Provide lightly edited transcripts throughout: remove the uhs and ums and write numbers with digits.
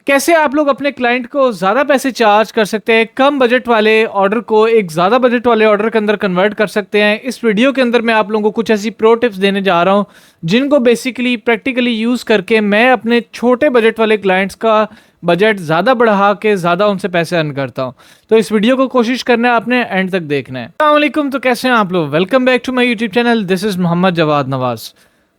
कैसे आप लोग अपने क्लाइंट को ज़्यादा पैसे चार्ज कर सकते हैं, कम बजट वाले ऑर्डर को एक ज़्यादा बजट वाले ऑर्डर के अंदर कन्वर्ट कर सकते हैं। इस वीडियो के अंदर मैं आप लोगों को कुछ ऐसी प्रो टिप्स देने जा रहा हूं जिनको बेसिकली प्रैक्टिकली यूज़ करके मैं अपने छोटे बजट वाले क्लाइंट्स का बजट ज़्यादा बढ़ा के ज़्यादा उनसे पैसे अर्न करता हूं। तो इस वीडियो को कोशिश करना है आपने एंड तक देखना है। अस्सलाम वालेकुम, तो कैसे हैं आप लोग? Welcome back to my YouTube channel. This is Mohammad Jawad Nawaz.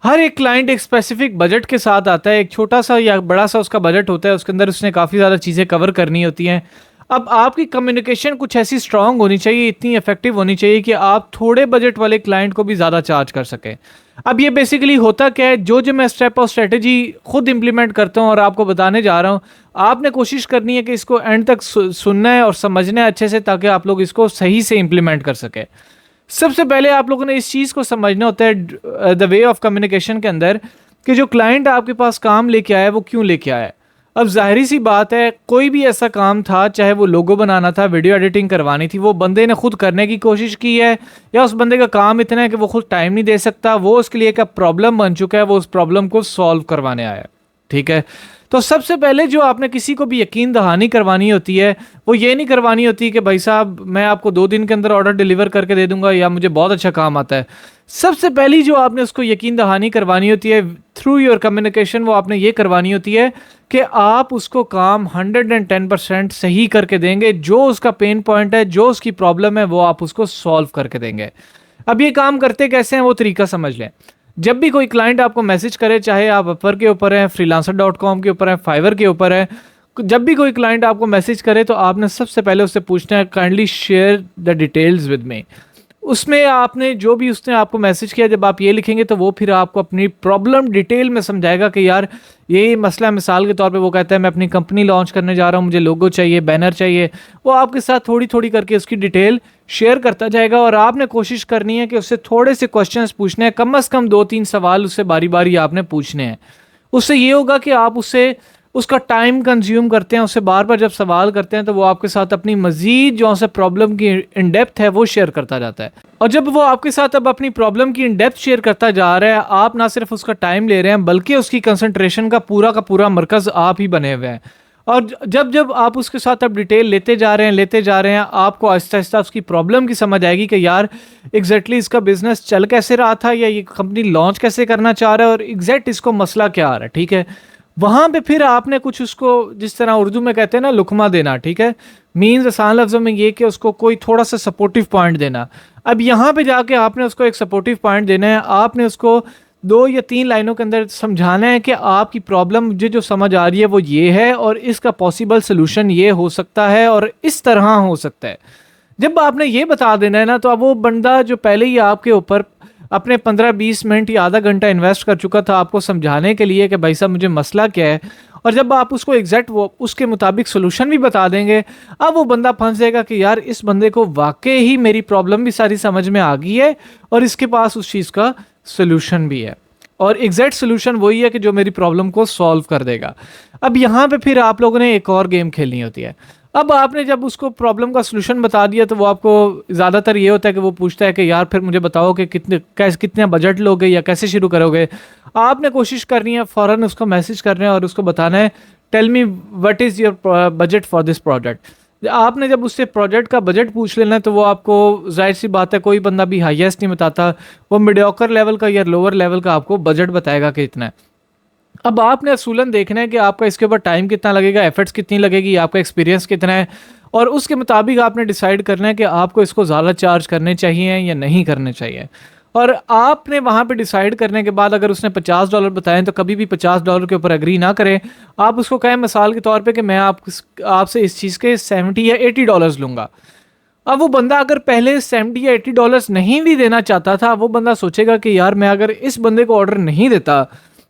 हर एक क्लाइंट एक स्पेसिफिक बजट के साथ आता है। एक छोटा सा या बड़ा सा उसका बजट होता है, उसके अंदर उसने काफ़ी ज़्यादा चीज़ें कवर करनी होती हैं। अब आपकी कम्युनिकेशन कुछ ऐसी स्ट्रांग होनी चाहिए, इतनी इफेक्टिव होनी चाहिए कि आप थोड़े बजट वाले क्लाइंट को भी ज़्यादा चार्ज कर सकें। अब ये बेसिकली होता क्या है, जो मैं स्टेप और स्ट्रेटेजी खुद इंप्लीमेंट करता हूँ और आपको बताने जा रहा हूँ, आपने कोशिश करनी है कि इसको एंड तक सुनना है और समझना है अच्छे से, ताकि आप लोग इसको सही से इंप्लीमेंट कर सकें। सबसे पहले आप लोगों ने इस चीज़ को समझना होता है द वे ऑफ कम्युनिकेशन के अंदर, कि जो क्लाइंट आपके पास काम लेके आया है वो क्यों लेके आया है। अब जाहिर सी बात है, कोई भी ऐसा काम था, चाहे वो लोगो बनाना था, वीडियो एडिटिंग करवानी थी, वो बंदे ने खुद करने की कोशिश की है, या उस बंदे का काम इतना है कि वो खुद टाइम नहीं दे सकता, वो उसके लिए एक प्रॉब्लम बन चुका है, वो उस प्रॉब्लम को सॉल्व करवाने आया है। ठीक है, तो सबसे पहले जो आपने किसी को भी यकीन दहानी करवानी होती है, वो ये नहीं करवानी होती कि भाई साहब मैं आपको 2 दिन के अंदर ऑर्डर डिलीवर करके दे दूंगा या मुझे बहुत अच्छा काम आता है। सबसे पहली जो आपने उसको यकीन दहानी करवानी होती है थ्रू योर कम्युनिकेशन, वो आपने ये करवानी होती है कि आप उसको काम 110% सही करके देंगे। जो उसका पेन पॉइंट है, जो उसकी प्रॉब्लम है, वो आप उसको सॉल्व करके देंगे। अब ये काम करते कैसे हैं वो तरीका समझ लें। जब भी कोई क्लाइंट आपको मैसेज करे, चाहे आप अपवर के ऊपर हैं, freelancer.com के ऊपर हैं, फाइवर के ऊपर है, जब भी कोई क्लाइंट आपको मैसेज करे तो आपने सबसे पहले उससे पूछना है, kindly share the details with me. उसमें आपने जो भी उसने आपको मैसेज किया, जब आप ये लिखेंगे तो वो फिर आपको अपनी प्रॉब्लम डिटेल में समझाएगा कि यार ये मसला है। मिसाल के तौर पे वो कहता है मैं अपनी कंपनी लॉन्च करने जा रहा हूँ, मुझे लोगो चाहिए, बैनर चाहिए। वो आपके साथ थोड़ी थोड़ी करके उसकी डिटेल शेयर करता जाएगा और आपने कोशिश करनी है कि उससे थोड़े से क्वेश्चंस पूछने हैं, कम से कम 2-3 सवाल उससे बारी बारी आपने पूछने हैं। उससे ये होगा कि आप उससे उसका टाइम कंज्यूम करते हैं, उससे बार बार जब सवाल करते हैं तो वो आपके साथ अपनी मजीद जो से प्रॉब्लम की इन डेप्थ है वो शेयर करता जाता है। और जब वो आपके साथ अब अपनी प्रॉब्लम की इन डेप्थ शेयर करता जा रहा है, आप ना सिर्फ उसका टाइम ले रहे हैं बल्कि उसकी कंसंट्रेशन का पूरा मरकज आप ही बने हुए हैं। और जब जब आप उसके साथ अब डिटेल लेते जा रहे हैं, आपको आहिस्ता आहिस्ता उसकी प्रॉब्लम की समझ आएगी कि यार एग्जैक्टली इसका बिजनेस चल कैसे रहा था, या ये कंपनी लॉन्च कैसे करना चाह रहा है, और एग्जैक्ट इसको मसला क्या आ रहा है। ठीक है, वहां पे फिर आपने कुछ उसको, जिस तरह उर्दू में कहते हैं ना, लुकमा देना। ठीक है, मीन्स आसान लफ्जों में ये कि उसको कोई थोड़ा सा सपोर्टिव पॉइंट देना। अब यहाँ पे जाके आपने उसको एक सपोर्टिव पॉइंट देना है। आपने उसको 2 या 3 लाइनों के अंदर समझाना है कि आपकी प्रॉब्लम मुझे जो समझ आ रही है वो ये है, और इसका पॉसिबल सोल्यूशन ये हो सकता है और इस तरह हो सकता है। जब आपने ये बता देना है ना, तो अब वो बंदा जो पहले ही आपके ऊपर अपने 15-20 मिनट या आधा घंटा इन्वेस्ट कर चुका था आपको समझाने के लिए कि भाई साहब मुझे मसला क्या है, और जब आप उसको एग्जैक्ट वो उसके मुताबिक सोल्यूशन भी बता देंगे, अब वो बंदा फंस जाएगा कि यार इस बंदे को वाकई ही मेरी प्रॉब्लम भी सारी समझ में आ गई है और इसके पास उस चीज़ का सोल्यूशन भी है, और एग्जैक्ट सोल्यूशन वही है कि जो मेरी प्रॉब्लम को सॉल्व कर देगा। अब यहाँ पे फिर आप लोगों ने एक और गेम खेलनी होती है। अब आपने जब उसको प्रॉब्लम का सोल्यूशन बता दिया तो वो आपको ज़्यादातर ये होता है कि वो पूछता है कि यार फिर मुझे बताओ कि कितने बजट लोगे या कैसे शुरू करोगे। आपने कोशिश करनी है फ़ौरन उसको मैसेज करना है और उसको बताना है, tell me what is your budget for this project. आपने जब उससे प्रोजेक्ट का बजट पूछ लेना है तो वो आपको, जाहिर सी बात है, कोई बंदा भी हाईएस्ट नहीं बताता, वो मीडियोकर लेवल का या लोअर लेवल का आपको बजट बताएगा कि इतना है। अब आपने असूलन देखना है कि आपका इसके ऊपर टाइम कितना लगेगा, एफर्ट्स कितनी लगेगी, आपका एक्सपीरियंस कितना है, और उसके मुताबिक आपने डिसाइड करना है कि आपको इसको ज़्यादा चार्ज करने चाहिए या नहीं करने चाहिए। और आपने वहाँ पे डिसाइड करने के बाद अगर उसने $50 बताएं तो कभी भी $50 के ऊपर एग्री ना करें। आप उसको कहें मिसाल के तौर पे कि मैं आपसे इस चीज़ के $70 या $80 लूँगा। अब वो बंदा अगर पहले $70 या $80 नहीं भी देना चाहता था, वो बंदा सोचेगा कि यार मैं अगर इस बंदे को ऑर्डर नहीं देता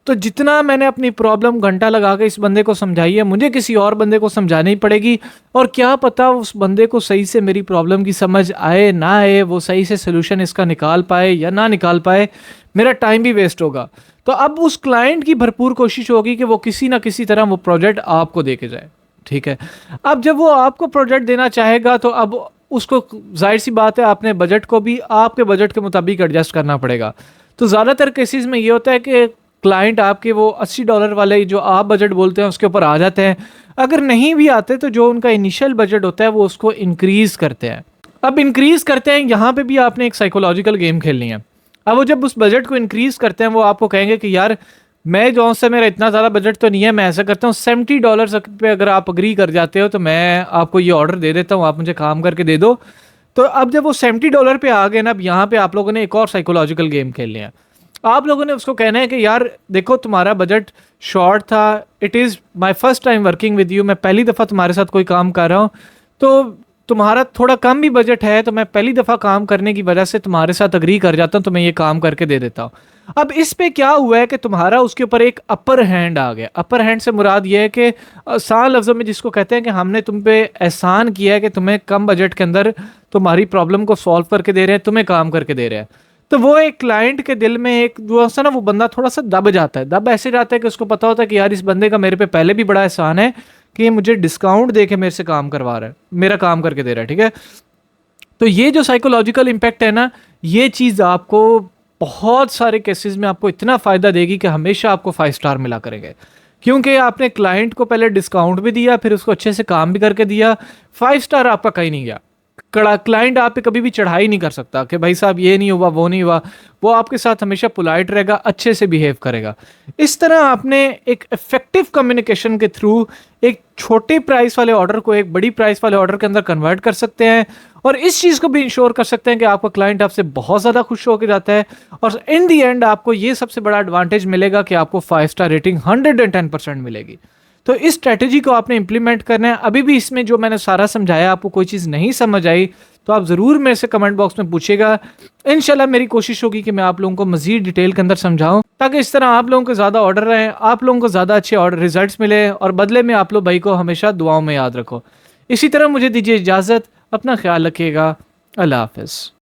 तो जितना मैंने अपनी प्रॉब्लम घंटा लगा के इस बंदे को समझाई है, मुझे किसी और बंदे को समझानी पड़ेगी, और क्या पता उस बंदे को सही से मेरी प्रॉब्लम की समझ आए ना आए, वो सही से सोल्यूशन इसका निकाल पाए या ना निकाल पाए, मेरा टाइम भी वेस्ट होगा। तो अब उस क्लाइंट की भरपूर कोशिश होगी कि वो किसी ना किसी तरह वो प्रोजेक्ट आपको दे के जाए। ठीक है, अब जब वो आपको प्रोजेक्ट देना चाहेगा तो अब उसको, जाहिर सी बात है, आपने बजट को भी आपके बजट के मुताबिक एडजस्ट करना पड़ेगा। तो ज़्यादातर केसेस में ये होता है कि क्लाइंट आपके वो $80 वाले जो आप बजट बोलते हैं उसके ऊपर आ जाते हैं। अगर नहीं भी आते तो जो उनका इनिशियल बजट होता है वो उसको इंक्रीज़ करते हैं। अब इंक्रीज़ करते हैं, यहाँ पे भी आपने एक साइकोलॉजिकल गेम खेलनी है। अब वो जब उस बजट को इंक्रीज़ करते हैं वो आपको कहेंगे कि यार मैं जो से मेरा इतना ज़्यादा बजट तो नहीं है, मैं ऐसा करता हूँ $70 पे अगर आप अग्री कर जाते हो तो मैं आपको ये ऑर्डर दे देता हूँ, आप मुझे काम करके दे दो। तो अब जब वो $70 पे आ गए ना, अब यहाँ पे आप लोगों ने एक और साइकोलॉजिकल गेम खेलने हैं। आप लोगों ने उसको कहना है कि यार देखो तुम्हारा बजट शॉर्ट था, it is my first time working with you, मैं पहली दफ़ा तुम्हारे साथ कोई काम कर रहा हूँ, तो तुम्हारा थोड़ा कम भी बजट है तो मैं पहली दफ़ा काम करने की वजह से तुम्हारे साथ अग्री कर जाता हूँ, तो मैं ये काम करके दे देता हूँ। अब इस पे क्या हुआ है कि तुम्हारा उसके ऊपर एक अपर हैंड आ गया। अपर हैंड से मुराद ये है कि आसान लफ्ज़ों में जिसको कहते हैं कि हमने तुम पे एहसान किया है कि तुम्हें कम बजट के अंदर तुम्हारी प्रॉब्लम को सॉल्व करके दे रहे हैं, तुम्हें काम करके दे रहे हैं। तो वो एक क्लाइंट के दिल में एक जो सा ना वो बंदा थोड़ा सा दब जाता है। दब ऐसे जाता है कि उसको पता होता है कि यार इस बंदे का मेरे पे पहले भी बड़ा एहसान है कि ये मुझे डिस्काउंट दे के मेरे से काम करवा रहा है, मेरा काम करके दे रहा है, ठीक है। तो ये जो साइकोलॉजिकल इम्पैक्ट है ना, ये चीज़ आपको बहुत सारे केसेस में आपको इतना फ़ायदा देगी कि हमेशा आपको 5 स्टार मिला करेंगे, क्योंकि आपने क्लाइंट को पहले डिस्काउंट भी दिया, फिर उसको अच्छे से काम भी करके दिया। 5 स्टार आपका कहीं नहीं गया। क्लाइंट आप पे कभी भी चढ़ाई नहीं कर सकता कि भाई साहब ये नहीं हुआ वो नहीं हुआ। वो आपके साथ हमेशा पोलाइट रहेगा, अच्छे से बिहेव करेगा। इस तरह आपने एक इफेक्टिव कम्युनिकेशन के थ्रू एक छोटे प्राइस वाले ऑर्डर को एक बड़ी प्राइस वाले ऑर्डर के अंदर कन्वर्ट कर सकते हैं, और इस चीज़ को भी इंश्योर कर सकते हैं कि आपका क्लाइंट आपसे बहुत ज़्यादा खुश होकर जाता है, और इन दी एंड आपको ये सबसे बड़ा एडवांटेज मिलेगा कि आपको 5 स्टार रेटिंग 110% मिलेगी। तो इस स्ट्रेटेजी को आपने इंप्लीमेंट करना है। अभी भी इसमें जो मैंने सारा समझाया आपको कोई चीज़ नहीं समझ आई तो आप ज़रूर मेरे से कमेंट बॉक्स में पूछेगा। इंशाल्लाह मेरी कोशिश होगी कि मैं आप लोगों को मज़ीद डिटेल के अंदर समझाऊं, ताकि इस तरह आप लोगों को ज़्यादा ऑर्डर रहें, आप लोगों को ज़्यादा अच्छे ऑर्डर रिजल्ट्स मिले, और बदले में आप लोग भाई को हमेशा दुआओं में याद रखो। इसी तरह मुझे दीजिए इजाज़त, अपना ख्याल रखिएगा, अल्लाह हाफ़िज़।